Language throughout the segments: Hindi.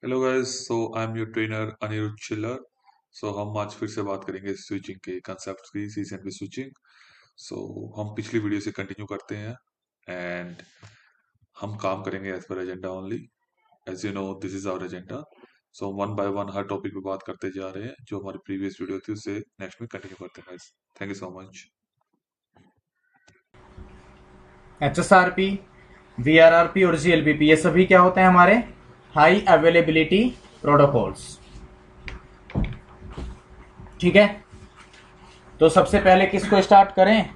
Hello guys, so I am your trainer Anirudh Chillar. So हम आज फिर से बात करेंगे स्विचिंग के कंसेप्ट की, सीजन की स्विचिंग। सो हम पिछली वीडियो से कंटिन्यू करते हैं एंड हम काम करेंगे as per agenda only. As you know this is our agenda. So one by one हर टॉपिक पे बात करते जा रहे हैं। जो हमारी प्रीवियस वीडियो थी उससे नेक्स्ट में कंटिन्यू करते हैं guys. Thank you so much. HSRP, VRRP और GLBP ये सभी क्या होते हैं हमारे हाई अवेलेबिलिटी प्रोटोकॉल्स। ठीक है, तो सबसे पहले किसको स्टार्ट करें?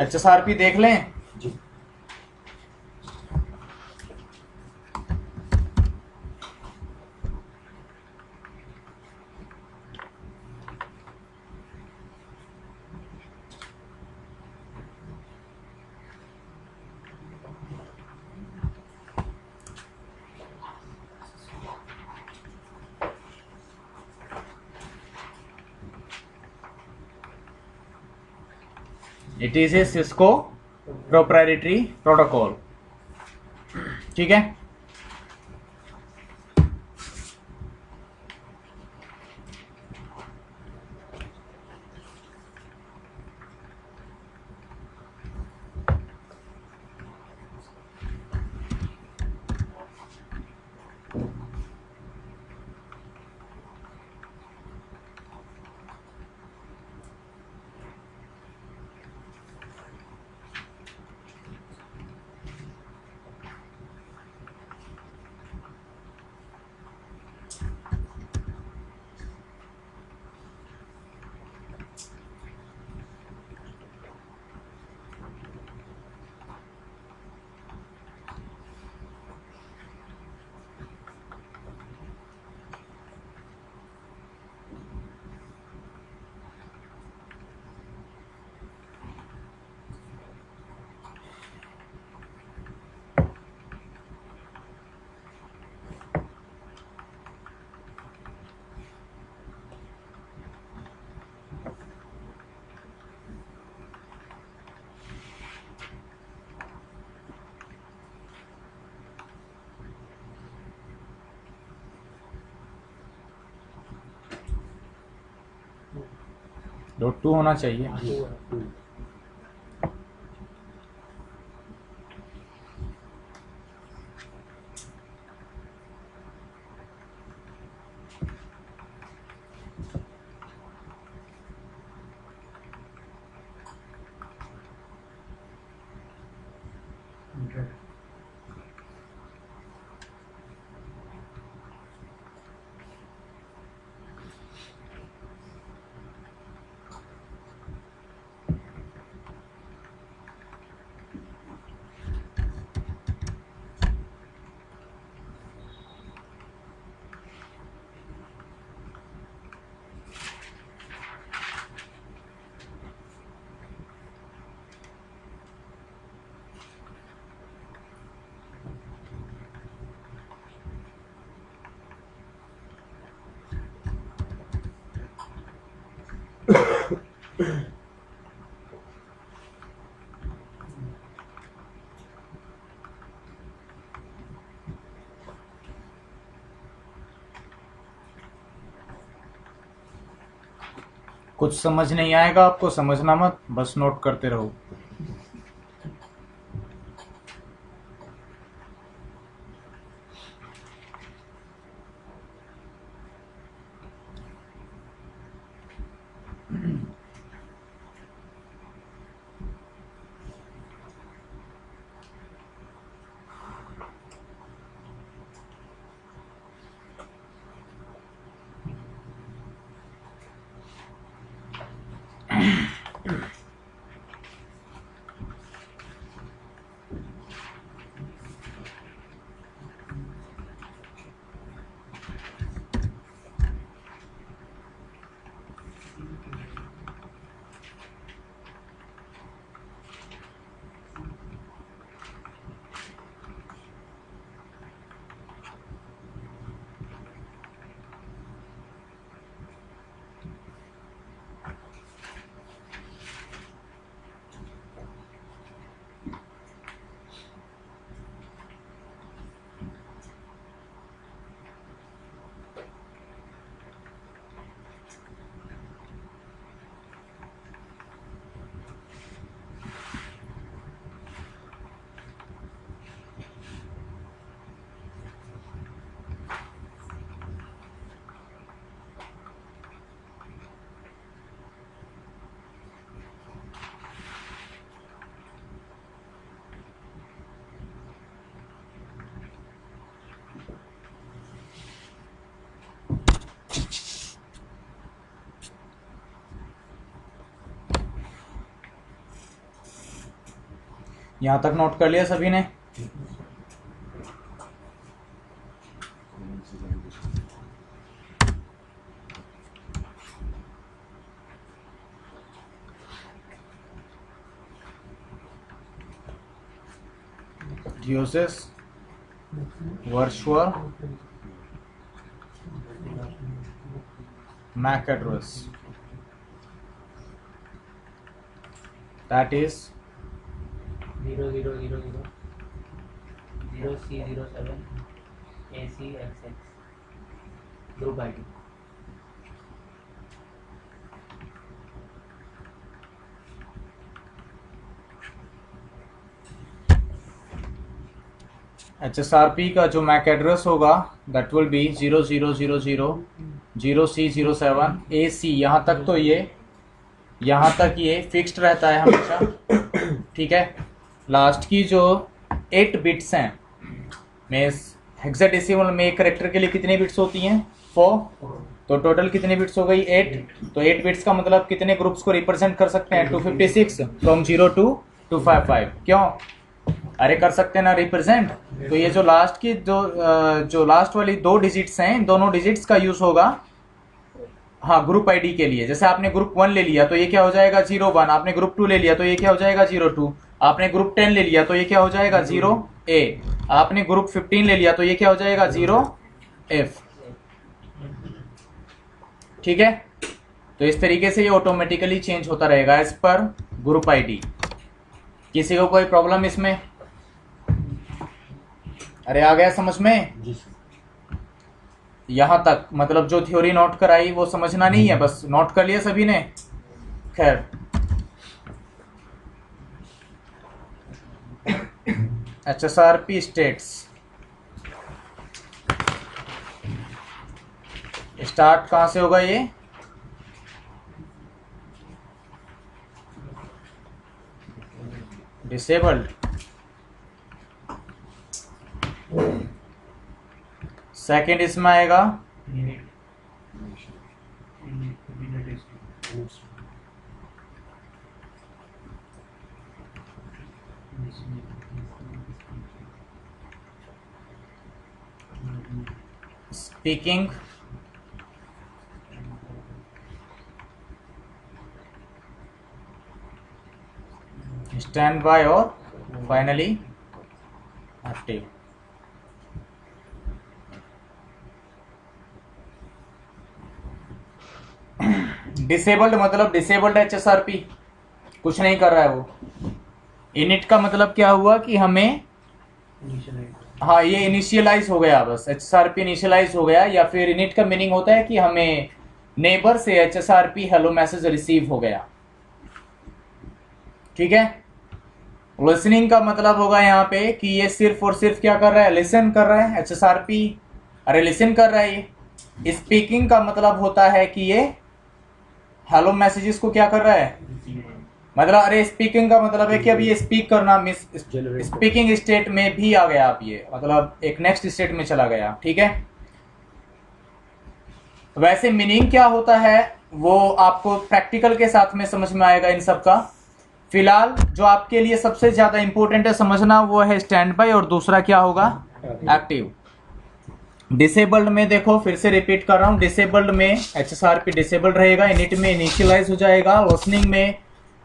HSRP देख लें। It is a Cisco proprietary protocol. ठीक है, .2 होना चाहिए। कुछ समझ नहीं आएगा आपको, समझना मत, बस नोट करते रहो। यहाँ तक नोट कर लिया सभी ने? Uses virtual MAC address, that is 0000 0C07 ACXX group ID. HSRP का जो मैक एड्रेस होगा दैट विल बी 0000 AC। यहाँ तक तो यहाँ तक ये फिक्स्ड रहता है हमेशा, ठीक है। लास्ट की जो 8 बिट्स हैं में हेक्साडेसिमल में एक करेक्टर के लिए कितनी बिट्स होती हैं? 4। तो टोटल कितनी बिट्स हो गई? 8। तो 8 बिट्स का मतलब कितने ग्रुप्स को रिप्रेजेंट कर सकते हैं? 256 फ्रॉम 0 to 255। क्यों? अरे कर सकते हैं ना रिप्रेजेंट। तो ये जो लास्ट की जो लास्ट वाली 2 डिजिट्स हैं, इन दोनों डिजिट्स का यूज होगा हाँ ग्रुप आईडी के लिए। जैसे आपने ग्रुप 1 ले लिया तो ये क्या हो जाएगा? 01। आपने ग्रुप 2 ले लिया तो ये क्या हो जाएगा? 02। आपने ग्रुप 10 ले लिया तो ये क्या हो जाएगा? 0A। आपने ग्रुप 15 ले लिया तो ये क्या हो जाएगा? 0F। ठीक है। तो इस तरीके से ये ऑटोमेटिकली चेंज होता रहेगा एज पर ग्रुप आईडी। किसी को कोई प्रॉब्लम इसमें? अरे आ गया समझ में? यहां तक मतलब जो थ्योरी नोट कराई वो समझना नहीं है, बस नोट कर लिया सभी ने? खैर, HSRP स्टेट्स स्टार्ट कहां से होगा? ये डिसेबल्ड। सेकेंड इसमें आएगा स्पीकिंग, स्टैंड बाय और फाइनली एक्टिव। डिसेबल्ड मतलब डिसेबल्ड HSRP कुछ नहीं कर रहा है वो। इनिट का मतलब क्या हुआ कि हमें हाँ ये इनिशियलाइज हो गया, बस HSRP इनिशियलाइज हो गया। या फिर इनिट का मीनिंग होता है कि हमें नेबर से HSRP हेलो मैसेज रिसीव हो गया, ठीक है। लिसनिंग का मतलब होगा यहाँ पे कि ये सिर्फ और सिर्फ क्या कर रहा है? लिसन कर रहा है HSRP। अरे लिसन कर रहा है ये। स्पीकिंग का मतलब होता है कि ये हेलो मैसेजेस को क्या कर रहा है? मतलब अरे स्पीकिंग का मतलब है कि अब ये स्पीक करना स्पीकिंग स्टेट में भी आ गया, अब ये मतलब एक नेक्स्ट स्टेट में चला गया, ठीक है। वैसे मीनिंग क्या होता है वो आपको प्रैक्टिकल के साथ में समझ में आएगा इन सब का। फिलहाल जो आपके लिए सबसे ज्यादा इंपॉर्टेंट है समझना वो है स्टैंड बाय, और दूसरा क्या होगा? एक्टिव। डिसेबल्ड में देखो फिर से रिपीट कर रहा हूं, डिसेबल्ड में HSRP डिसेबल्ड रहेगा, इनिट में इनिशियलाइज हो जाएगा। लिसनिंग में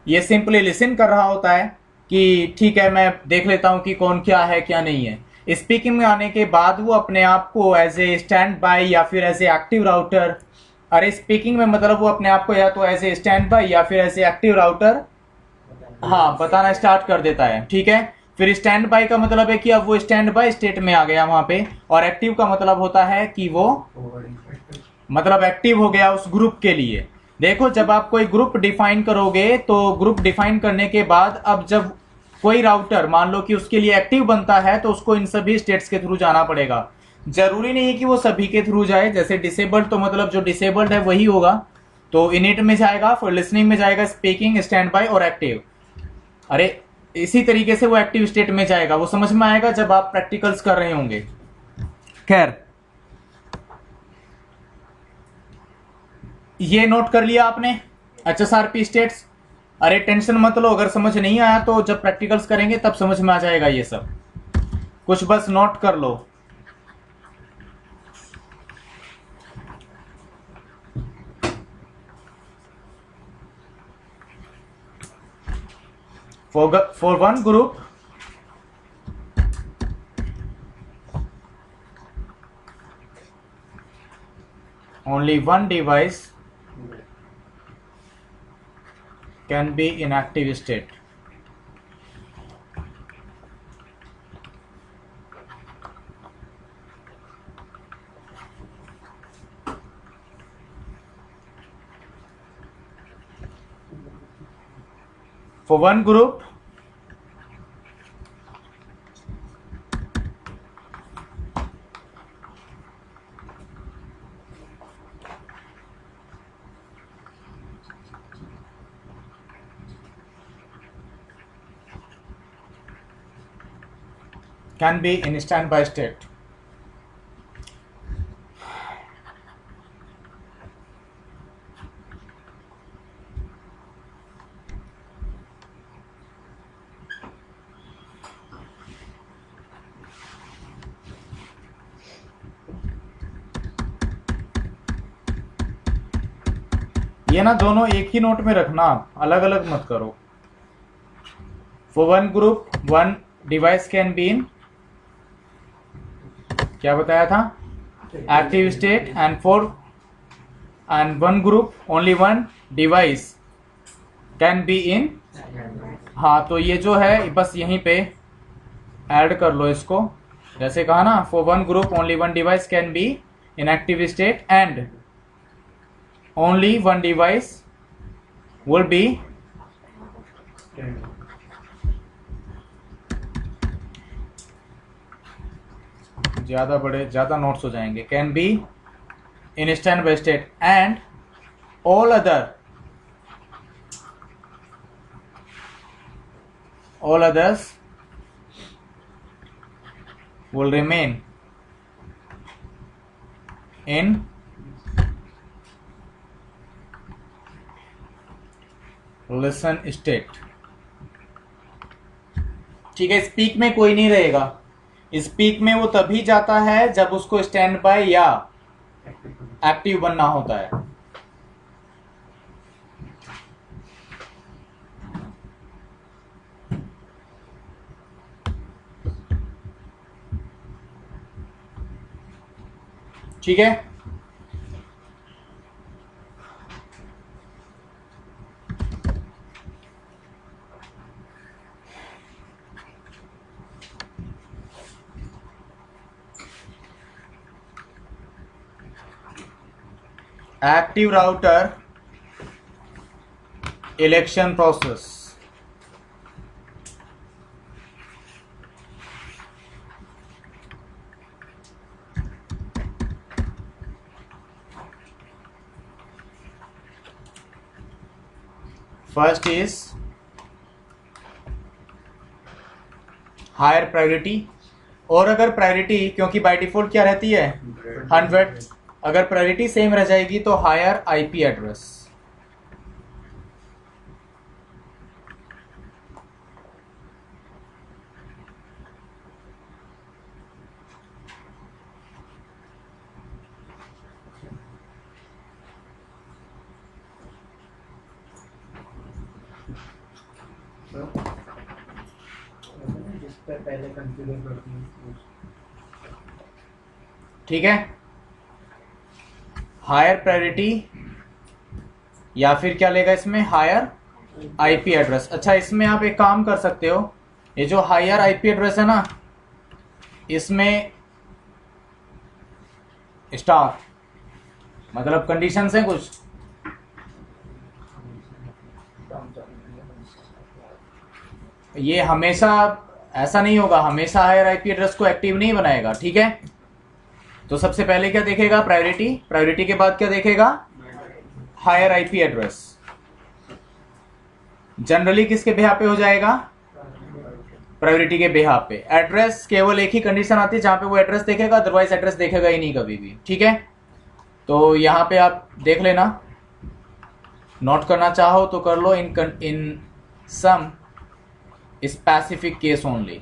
ये सिंपली लिसन कर रहा होता है कि ठीक है मैं देख लेता हूं कि कौन क्या है क्या नहीं है। स्पीकिंग में आने के बाद वो अपने आप को एज ए स्टैंड बाय या फिर एज ए एक्टिव राउटर, अरे स्पीकिंग में मतलब वो अपने आप को या तो एज ए स्टैंड बाय या फिर एज ए एक्टिव राउटर हाँ बताना स्टार्ट कर देता है, ठीक है। फिर स्टैंड बाय का मतलब है कि अब वो स्टैंड बाय स्टेट में आ गया वहां पे, और एक्टिव का मतलब होता है कि वो मतलब एक्टिव हो गया उस ग्रुप के लिए। देखो जब आप कोई ग्रुप डिफाइन करोगे तो ग्रुप डिफाइन करने के बाद अब जब कोई राउटर मान लो कि उसके लिए एक्टिव बनता है तो उसको इन सभी स्टेट्स के थ्रू जाना पड़ेगा। जरूरी नहीं है कि वो सभी के थ्रू जाए। जैसे डिसेबल्ड तो मतलब जो डिसेबल्ड है वही होगा, तो इनिट में जाएगा, फिर लिसनिंग में जाएगा, स्पीकिंग, स्टैंड बाय और एक्टिव। अरे इसी तरीके से वो एक्टिव स्टेट में जाएगा, वो समझ में आएगा जब आप प्रैक्टिकल्स कर रहे होंगे। खैर ये नोट कर लिया आपने HSRP स्टेट्स। अरे टेंशन मत लो, अगर समझ नहीं आया तो जब प्रैक्टिकल्स करेंगे तब समझ में आ जाएगा ये सब, कुछ बस नोट कर लो। For one group, only one device can be in active state. For one group, can be in standby state. ये ना दोनों एक ही नोट में रखना, अलग अलग मत करो। For one group, one device can be in, क्या बताया था, active state, and one group only one device can be in, हाँ तो ये जो है बस यहीं पे ऐड कर लो इसको, जैसे कहा ना, for one group only one device can be in active state and only one device will be ज़्यादा नोट्स हो जाएंगे, can be in stand by state and all others will remain in listen state। ठीक है, स्पीक में कोई नहीं रहेगा, स्पीक में वो तभी जाता है जब उसको स्टैंड बाय या एक्टिव बनना होता है। ठीक है, active router election process. First is higher priority, और अगर प्रायोरिटी, क्योंकि बाय डिफॉल्ट क्या रहती है 100, अगर प्रायोरिटी सेम रह जाएगी तो हायर आईपी एड्रेस। पहले कॉन्फ़िगर करती हूँ। ठीक है, हायर प्रायोरिटी या फिर क्या लेगा इसमें, हायर आईपी एड्रेस। अच्छा, इसमें आप एक काम कर सकते हो, ये जो हायर आईपी एड्रेस है ना, इसमें स्टार मतलब कंडीशंस हैं कुछ, ये हमेशा ऐसा नहीं होगा, हमेशा हायर आईपी एड्रेस को एक्टिव नहीं बनाएगा। ठीक है, तो सबसे पहले क्या देखेगा, प्रायोरिटी, प्रायोरिटी के बाद क्या देखेगा, हायर आईपी एड्रेस। जनरली किसके बिहाफ पे हो जाएगा, प्रायोरिटी के बिहाफ पे। एड्रेस केवल एक ही कंडीशन आती है जहां पे वो एड्रेस देखेगा, अदरवाइज एड्रेस देखेगा ही नहीं कभी भी। ठीक है, तो यहां पे आप देख लेना, नोट करना चाहो तो कर लो, इन सम स्पेसिफिक केस ओनली।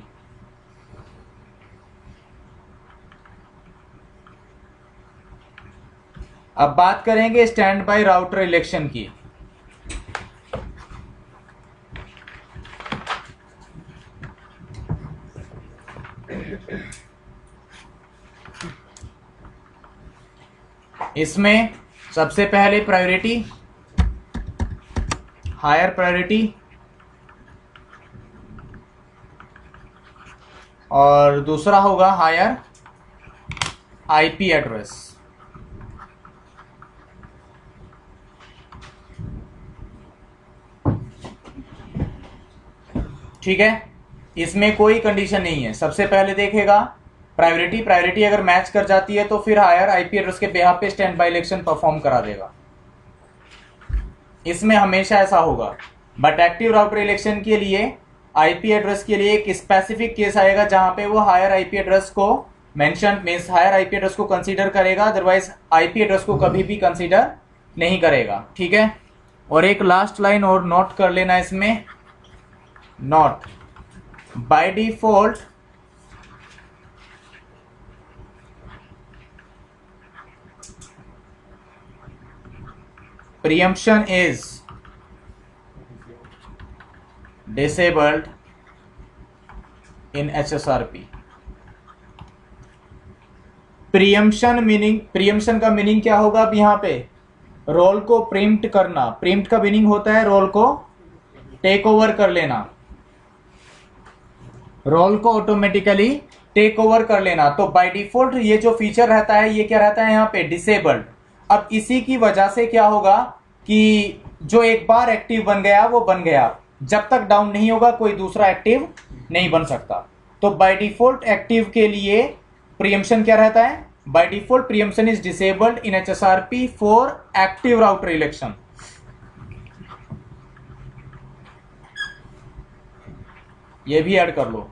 अब बात करेंगे स्टैंड बाय राउटर इलेक्शन की। इसमें सबसे पहले प्रायोरिटी, हायर प्रायोरिटी, और दूसरा होगा हायर आईपी एड्रेस। ठीक है, इसमें कोई कंडीशन नहीं है। सबसे पहले देखेगा प्रायोरिटी अगर मैच कर जाती है तो फिर हायर आईपी एड्रेस के बिहाफ पे स्टैंड बाय इलेक्शन परफॉर्म करा देगा। इसमें हमेशा ऐसा होगा। बट एक्टिव राउटर इलेक्शन के लिए आईपी एड्रेस के लिए एक स्पेसिफिक केस आएगा जहां पे वो हायर आईपी एड्रेस को mention means higher IP address को कंसीडर करेगा, अदरवाइज आईपी एड्रेस को कभी भी कंसीडर नहीं करेगा। ठीक है, और एक लास्ट लाइन और नोट कर लेना इसमें, note by default preemption is disabled in HSRP। Preemption का मीनिंग क्या होगा? अब यहाँ पे रोल को प्रीम्प्ट करना, प्रीम्प्ट का मीनिंग होता है रोल को टेक ओवर कर लेना, रोल को ऑटोमेटिकली टेक ओवर कर लेना। तो बाय डिफॉल्ट ये जो फीचर रहता है ये क्या रहता है यहाँ पे? डिसेबल्ड। अब इसी की वजह से क्या होगा कि जो एक बार एक्टिव बन गया वो बन गया, जब तक डाउन नहीं होगा कोई दूसरा एक्टिव नहीं बन सकता। तो बाय डिफॉल्ट एक्टिव के लिए प्रीएम्पशन क्या रहता है? By default preemption is disabled in HSRP for active router election. ये भी ऐड कर लो।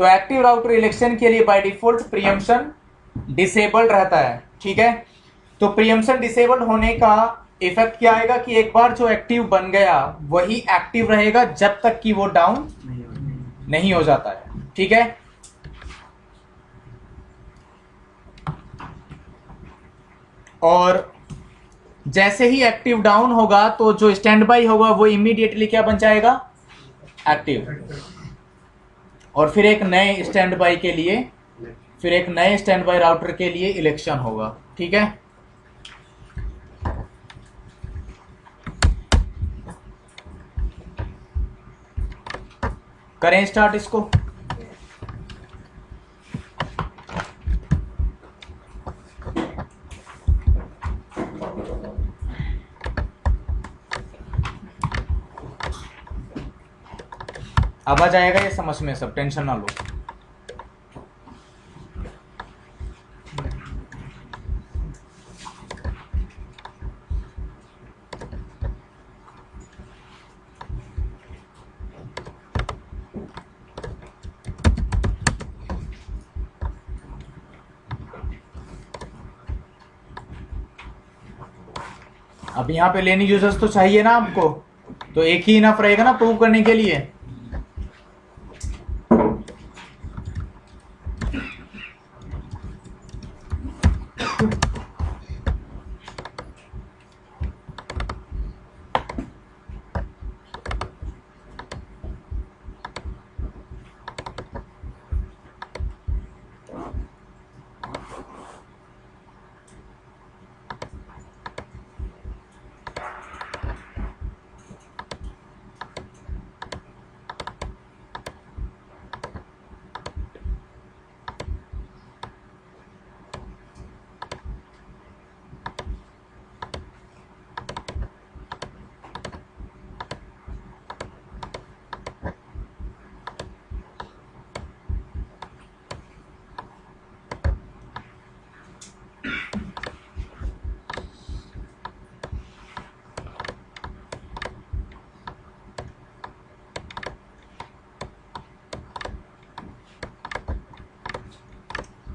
तो एक्टिव राउटर इलेक्शन के लिए बाय डिफॉल्ट प्रीएम्पशन डिसेबल्ड रहता है। ठीक है, तो प्रीएम्पशन डिसेबल्ड होने का इफेक्ट क्या आएगा कि एक बार जो एक्टिव बन गया वही एक्टिव रहेगा जब तक कि वो डाउन नहीं हो जाता है। ठीक है, और जैसे ही एक्टिव डाउन होगा तो जो स्टैंड बाई होगा वो इमीडिएटली क्या बन जाएगा? एक्टिव। और फिर एक नए स्टैंड बाई के लिए, फिर एक नए स्टैंड बाई राउटर के लिए इलेक्शन होगा। ठीक है, करें स्टार्ट इसको। अब आ जाएगा ये समझ में, सब टेंशन ना लो। अब यहाँ पे लेनी यूजर्स तो चाहिए ना आपको, तो एक ही इनफ रहेगा ना प्रूव करने के लिए।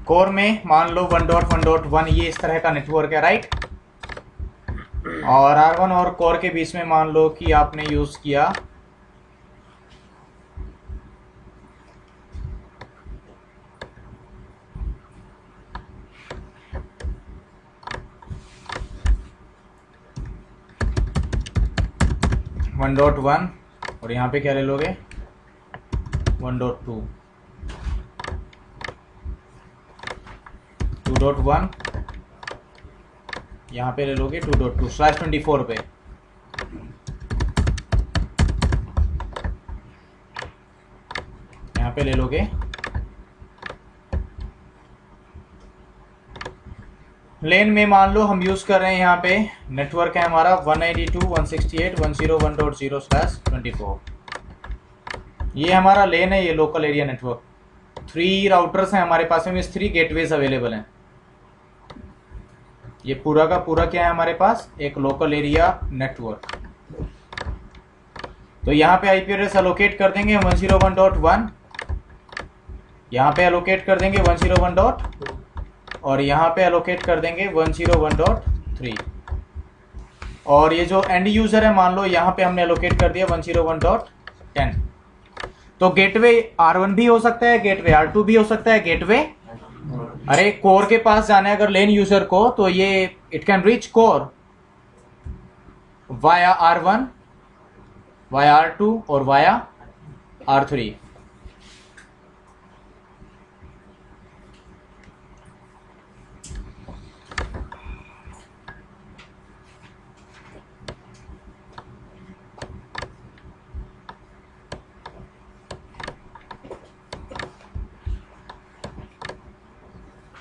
कोर में मान लो 1.1.1 ये इस तरह का नेटवर्क है, राइट। और R1 और कोर के बीच में मान लो कि आपने यूज़ किया वन डॉट वन, और यहाँ पे क्या ले लोगे 1.2, 2.1, यहाँ पे ले लोगे 2.2/24 पे। यहाँ पे ले लोगे लेन में मान लो हम यूज़ कर रहे हैं, यहाँ पे नेटवर्क है हमारा 192.168.1.0.0/24। ये हमारा लेन है, ये लोकल एरिया नेटवर्क। 3 राउटर्स हैं हमारे पास में, 3 गेटवेज अवेलेबल हैं। ये पूरा का पूरा क्या है हमारे पास, एक लोकल एरिया नेटवर्क। तो यहाँ पे आईपी एड्रेस एलोकेट कर देंगे 101.1, यहाँ पे एलोकेट कर देंगे 101. और यहाँ पे एलोकेट कर देंगे 101.3। और ये जो एंड यूजर है मान लो यहाँ पे हमने एलोकेट कर दिया 101.10। तो गेटवे R1 भी हो सकता है, गेटवे R2 भी हो सकता है, गेटवे अरे कोर के पास जाना है अगर लेन यूजर को, तो ये it can reach core via R1, via R2 और वाया R3।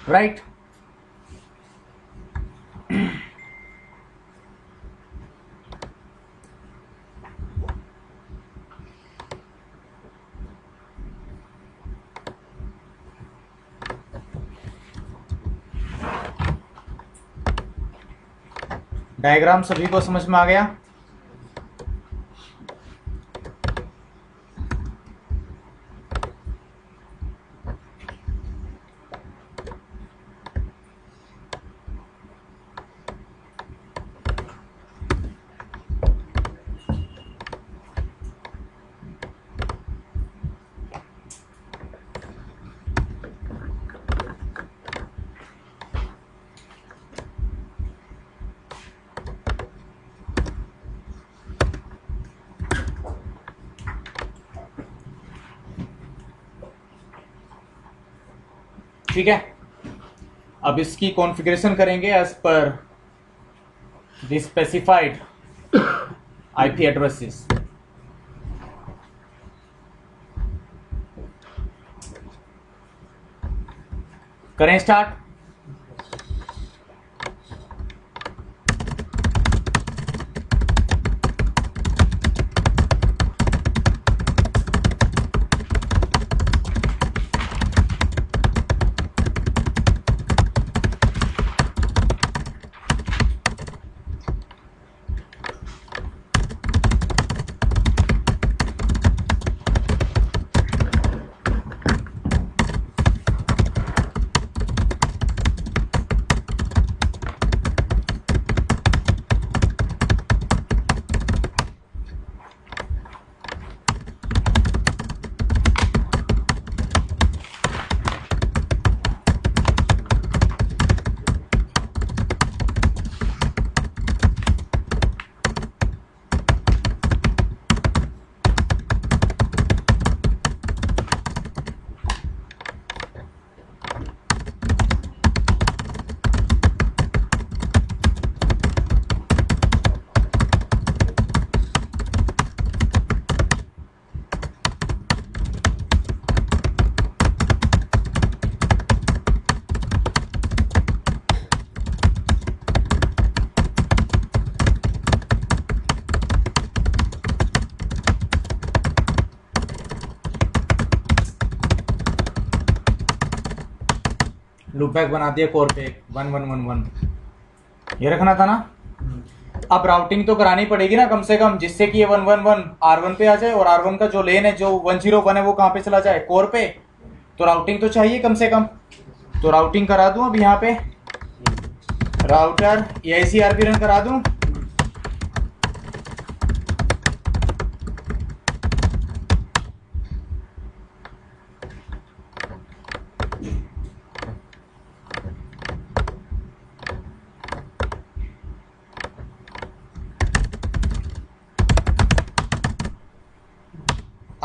राइट डायग्राम सभी को समझ में आ गया? ठीक है, अब इसकी कॉन्फ़िगरेशन करेंगे as per the specified IP addresses. करें स्टार्ट। लूप बैक बना दिया कोर पे 1111, ये रखना था ना। अब राउटिंग तो करानी पड़ेगी ना कम से कम, जिससे कि ये 111 R1 पे आ जाए और R1 का जो लेन है जो 101 है वो कहाँ पे चला जाए, कोर पे। तो राउटिंग तो चाहिए कम से कम, तो राउटिंग करा दूं अब यहाँ पे राउटर EIC RP रन करा दूं।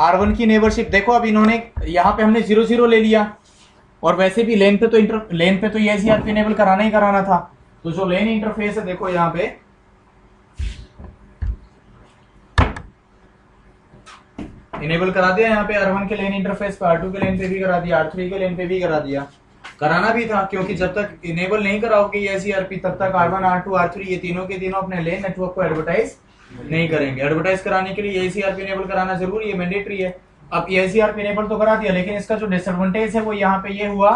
R1 की नेबरशिप देखो, अब इन्होंने यहाँ पे हमने 0 0 ले लिया, और वैसे भी लेन पे तो ये SCRP इनेबल कराना ही कराना था। तो जो लेन इंटरफेस है देखो यहाँ पे इनेबल करा दिया, यहाँ पे R1 के लेन इंटरफेस पे, R2 के लेन पे भी करा दिया, R3 के लेन पे भी करा दिया। कराना भी था, क्योंकि जब तक इनेबल नहीं कराओगे ये SCRP तब तक R1 R2 R3 ये तीनों के तीनों अपने लेन नेटवर्क को एडवर्टाइज नहीं करेंगे। एडवर्टाइज कराने के लिए SCRP इनेबल कराना जरूरी है, मैंडेटरी है। अब SCRP इनेबल तो करा दिया, लेकिन इसका जो डिसएडवांटेज है वो यहाँ पे ये हुआ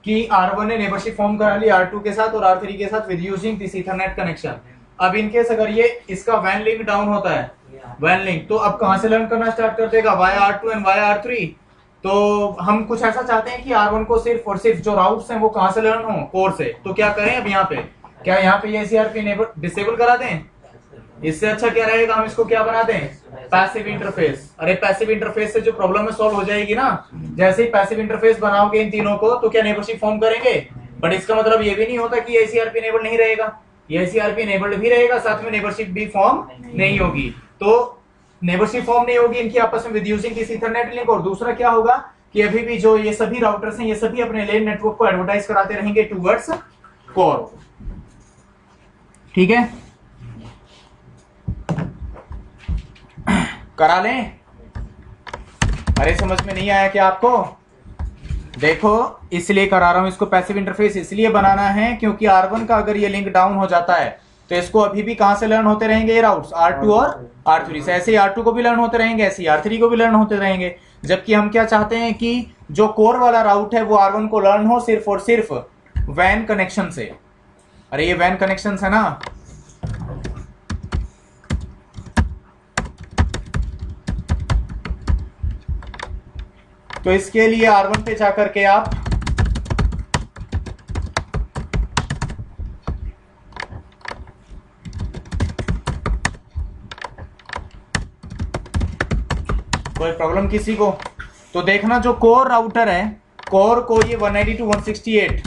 कि R1 ने नेबरशिप फॉर्म करा ली R2 के साथ और R3 के साथ with using this Ethernet connection. अब इनकेस अगर ये इसका वैन लिंक डाउन होता है, वैन लिंक, तो अब कहां से लर्न करना स्टार्ट कर देगा, via R2 and via R3। तो हम कुछ ऐसा चाहते हैं कि R1 को सिर्फ और सिर्फ जो राउट्स हैं वो कहां से लर्न हो, कोर से। तो क्या करें अब यहाँ पे, क्या यहाँ पे ये SCRP डिसेबल करा दें? इससे अच्छा क्या रहेगा, हम इसको क्या बना दें, पैसिव इंटरफेस। अरे पैसिव इंटरफेस से जो प्रॉब्लम है सॉल्व हो जाएगी ना। जैसे ही पैसिव इंटरफेस बनाओगे इन तीनों को तो क्या नेबरशिप फॉर्म करेंगे। बट इसका मतलब ये भी नहीं होता कि SCRP इनेबल नहीं रहेगा, ये SCRP इनेबल्ड भी रहेगा, साथ में नेबरशिप भी फॉर्म नहीं होगी। तो नेबरशिप फॉर्म नहीं होगी इनकी आपस में with using this Ethernet link. और दूसरा क्या होगा कि अभी भी जो ये सभी राउटर्स हैं ये सभी अपने लेन नेटवर्क को एडवर्टाइज कराते रहेंगे टूवर्ड्स कोर। ठीक है, करा लें। अरे समझ में नहीं आया क्या आपको? देखो इसलिए करा रहा हूं इसको, पैसिव इंटरफेस इसलिए बनाना है क्योंकि R1 का अगर ये लिंक डाउन हो जाता है तो इसको अभी भी कहां से लर्न होते रहेंगे ये राउट्स, R2 और R3 से। ऐसे ही R2 को भी लर्न होते रहेंगे, ऐसे ही R3 को भी लर्न होते रहेंगे। जबकि हम क्या चाहते हैं कि जो कोर वाला राउट है वो R1 को लर्न हो सिर्फ और सिर्फ वैन कनेक्शन से। अरे ये वैन कनेक्शन है ना, तो इसके लिए R1 पे जाकर के आप कोई प्रॉब्लम किसी को? तो देखना जो कोर राउटर है, कोर को ये 192 168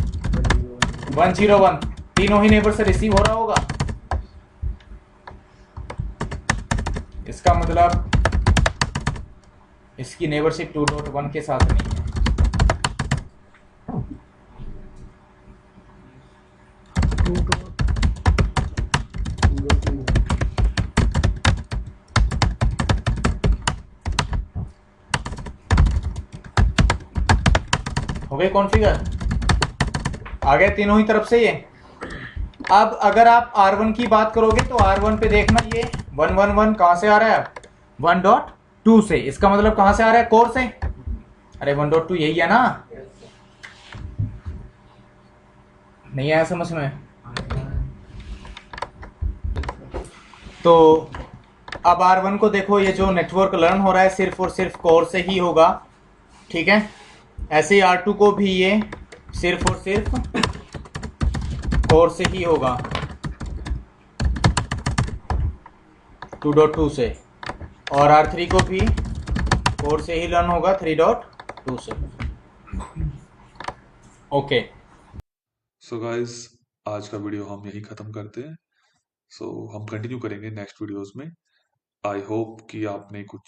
101 तीनों ही नेबर से रिसीव हो रहा होगा। इसका मतलब इसकी नेबरशिप 2.1 के साथ नहीं है। हो गए कॉन्फ़िगर, आ गए तीनों ही तरफ से ये। अब अगर आप R1 की बात करोगे तो R1 पे देखना ये 111 कहां से आ रहा है, 1.2 से। इसका मतलब कहां से आ रहा है, कोर से। अरे 1.2 यही है ना, नहीं आया समझ में? तो अब R1 को देखो, ये जो नेटवर्क लर्न हो रहा है सिर्फ और सिर्फ कोर से ही होगा। ठीक है, ऐसे ही R2 को भी ये सिर्फ और सिर्फ कोर से ही होगा 2.2 से, और R3 को भी कोर से ही लर्न होगा 3.2 से। ओके सो गाइस, आज का वीडियो हम यही ख़त्म करते हैं। सो हम कंटिन्यू करेंगे नेक्स्ट वीडियोस में। आई होप कि आपने कुछ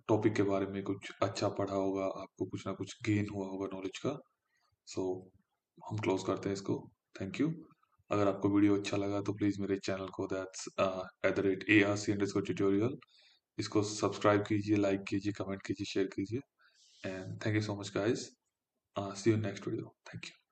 टॉपिक के बारे में कुछ अच्छा पढ़ा होगा, आपको कुछ ना कुछ गेन हुआ होगा नॉलेज का। सो हम क्लोज करते हैं इसको। Thank you. अगर आपको वीडियो अच्छा लगा तो प्लीज़ मेरे चैनल को दैट्स @ARC_tutorial इसको सब्सक्राइब कीजिए, लाइक कीजिए, कमेंट कीजिए, शेयर कीजिए। And thank you so much guys. See you next video. Thank you.